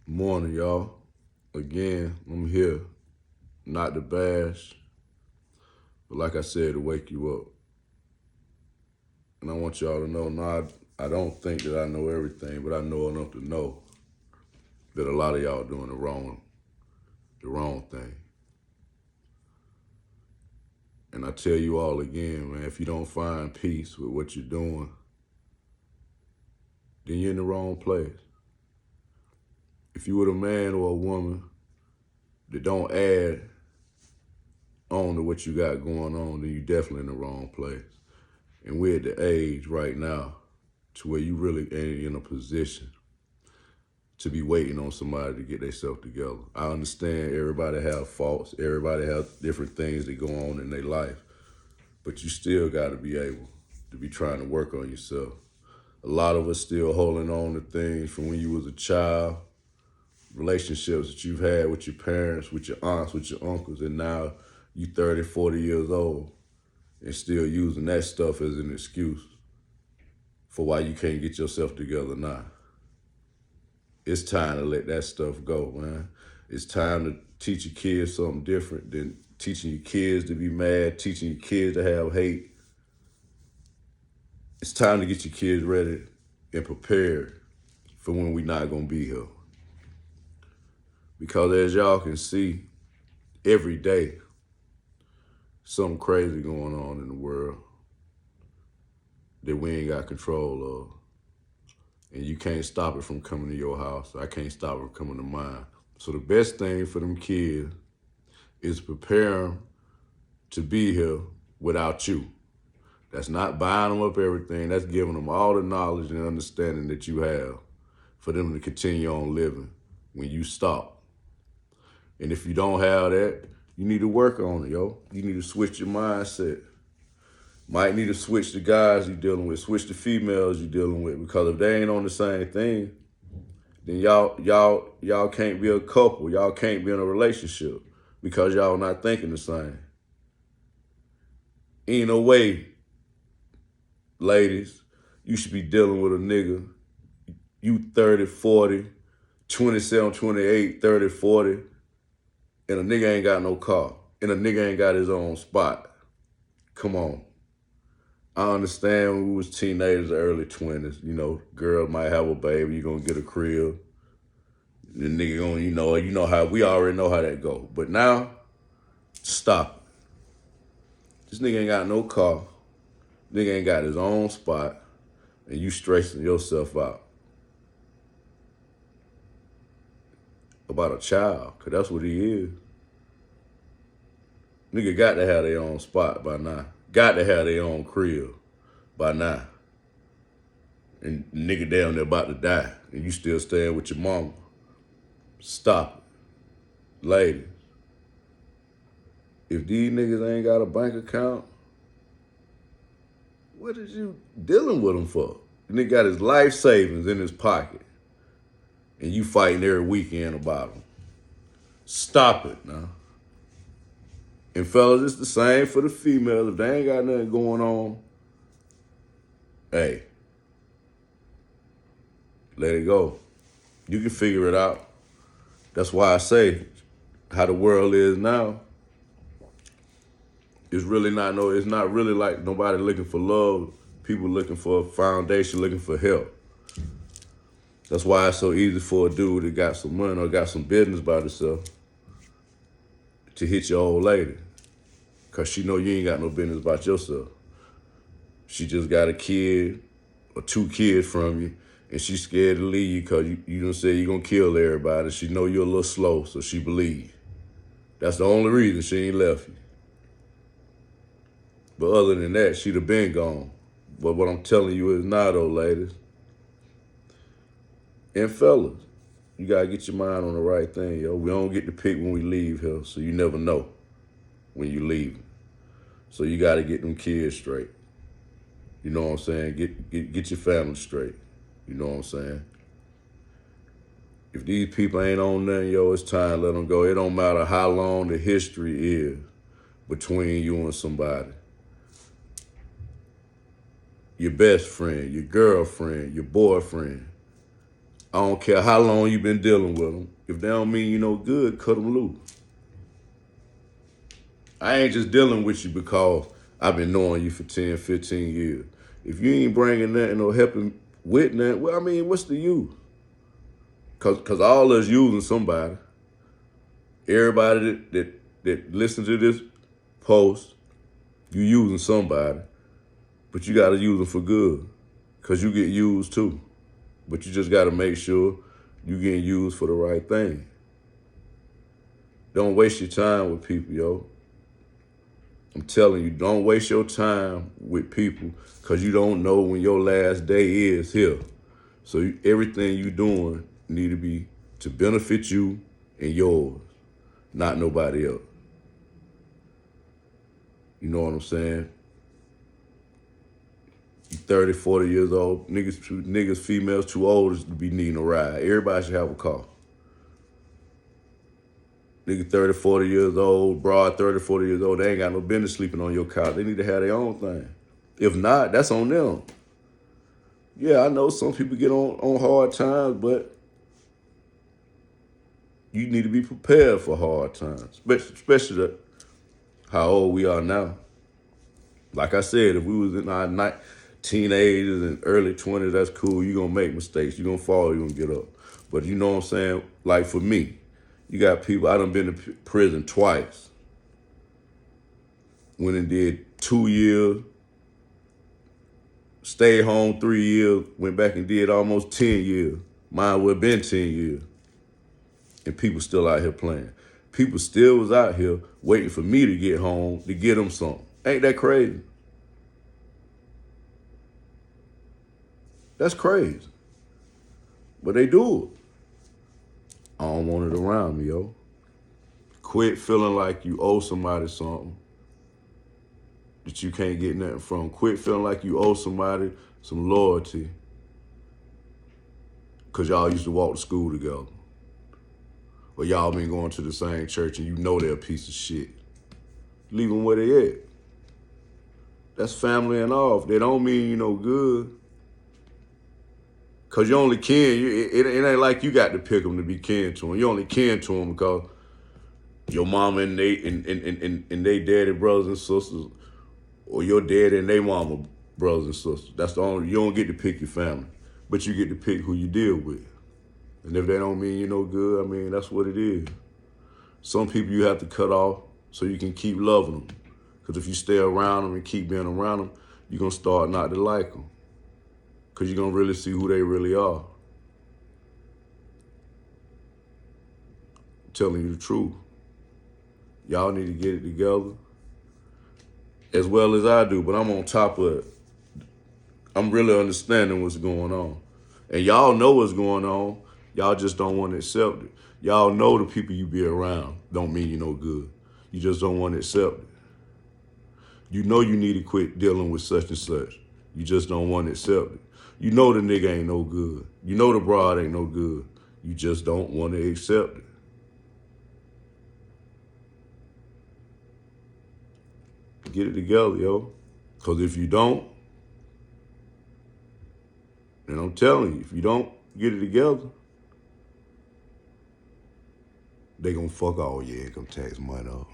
Morning, y'all. Again, I'm here, not to bash, but like I said, to wake you up. And I want y'all to know, no, I don't think that I know everything, but I know enough to know that a lot of y'all doing the wrong thing. And I tell you all again, man, if you don't find peace with what you're doing, then you're in the wrong place. If you were a man or a woman that don't add on to what you got going on, then you're definitely in the wrong place. And we're at the age right now to where you really ain't in a position to be waiting on somebody to get themselves together. I understand everybody have faults, everybody have different things that go on in their life, but you still got to be able to be trying to work on yourself. A lot of us still holding on to things from when you was a child, relationships that you've had with your parents, with your aunts, with your uncles, and now you 30, 40 years old and still using that stuff as an excuse for why you can't get yourself together now. It's time to let that stuff go, man. It's time to teach your kids something different than teaching your kids to be mad, teaching your kids to have hate. It's time to get your kids ready and prepared for when we not gonna be here. Because as y'all can see, every day, something crazy going on in the world that we ain't got control of. And you can't stop it from coming to your house. I can't stop it from coming to mine. So the best thing for them kids is prepare them to be here without you. That's not buying them up everything. That's giving them all the knowledge and understanding that you have for them to continue on living when you stop. And if you don't have that, you need to work on it, yo. You need to switch your mindset. Might need to switch the guys you're dealing with, switch the females you're dealing with, because if they ain't on the same thing, then y'all can't be a couple. Y'all can't be in a relationship because y'all not thinking the same. Ain't no way, ladies, you should be dealing with a nigga, you 30, 40, 27, 28, 30, 40, and a nigga ain't got no car, and a nigga ain't got his own spot. Come on. I understand when we was teenagers, early 20s, girl might have a baby, you gonna get a crib. The nigga gonna, you know how, we already know how that go. But now, stop it. This nigga ain't got no car. Nigga ain't got his own spot, and you stressing yourself out about a child, cause that's what he is. Nigga got to have their own spot by now. Got to have their own crib by now. And nigga down there about to die, and you still staying with your mama. Stop it. Ladies, if these niggas ain't got a bank account, what is you dealing with them for? The nigga got his life savings in his pocket, and you fighting every weekend about them. Stop it now. And fellas, it's the same for the females. If they ain't got nothing going on, hey, let it go. You can figure it out. That's why I say how the world is now. It's not really like nobody looking for love. People looking for a foundation, looking for help. That's why it's so easy for a dude that got some money or got some business by himself to hit your old lady. Cause she know you ain't got no business about yourself. She just got a kid or two kids from you, and she's scared to leave you because you done said you're gonna kill everybody. She know you're a little slow, so she believe. That's the only reason she ain't left you. But other than that, she'd have been gone. But what I'm telling you is not, though, ladies. And fellas, you gotta get your mind on the right thing, yo. We don't get to pick when we leave here, so you never know when you leave. So you gotta get them kids straight. You know what I'm saying? Get your family straight. You know what I'm saying? If these people ain't on nothing, yo, it's time to let them go. It don't matter how long the history is between you and somebody. Your best friend, your girlfriend, your boyfriend. I don't care how long you been dealing with them. If they don't mean you no good, cut them loose. I ain't just dealing with you because I've been knowing you for 10, 15 years. If you ain't bringing nothing or helping with nothing, well, I mean, what's the use? Cause all us using somebody. Everybody that listen to this post, you using somebody, but you got to use them for good, cause you get used too. But you just got to make sure you getting used for the right thing. Don't waste your time with people, yo. I'm telling you, don't waste your time with people, cause you don't know when your last day is here. So everything you doing need to be to benefit you and yours, not nobody else. You know what I'm saying? You 30, 40 years old, niggas, females too old to be needing a ride. Everybody should have a car. Nigga 30, 40 years old, broad 30, 40 years old, they ain't got no business sleeping on your couch. They need to have their own thing. If not, that's on them. Yeah, I know some people get on hard times, but you need to be prepared for hard times, especially how old we are now. Like I said, if we was in our teenagers and early 20s, that's cool. You're going to make mistakes. You're going to fall, you're going to get up. But you know what I'm saying? Like for me, you got people, I done been to prison twice. Went and did 2 years, stayed home 3 years, went back and did almost 10 years. Mine would have been 10 years. And people still out here playing. People still was out here waiting for me to get home to get them something. Ain't that crazy? That's crazy. But they do it. I don't want it around me, yo. Quit feeling like you owe somebody something that you can't get nothing from. Quit feeling like you owe somebody some loyalty because y'all used to walk to school together. Or y'all been going to the same church and you know they're a piece of shit. Leave them where they at. That's family and all. They don't mean you no good. Because you only kin. It ain't like you got to pick them to be kin to them. You only kin to them because your mama and they daddy brothers and sisters, or your daddy and they mama brothers and sisters. That's the only, you don't get to pick your family, but you get to pick who you deal with. And if they don't mean you no good, I mean, that's what it is. Some people you have to cut off so you can keep loving them. Because if you stay around them and keep being around them, you're going to start not to like them. Because you're going to really see who they really are. I'm telling you the truth. Y'all need to get it together as well as I do, but I'm on top of it. I'm really understanding what's going on. And y'all know what's going on. Y'all just don't want to accept it. Y'all know the people you be around don't mean you no good. You just don't want to accept it. You know you need to quit dealing with such and such. You just don't want to accept it. You know the nigga ain't no good. You know the broad ain't no good. You just don't want to accept it. Get it together, yo. Because if you don't, and I'm telling you, if you don't get it together, they gonna fuck all your income tax money up.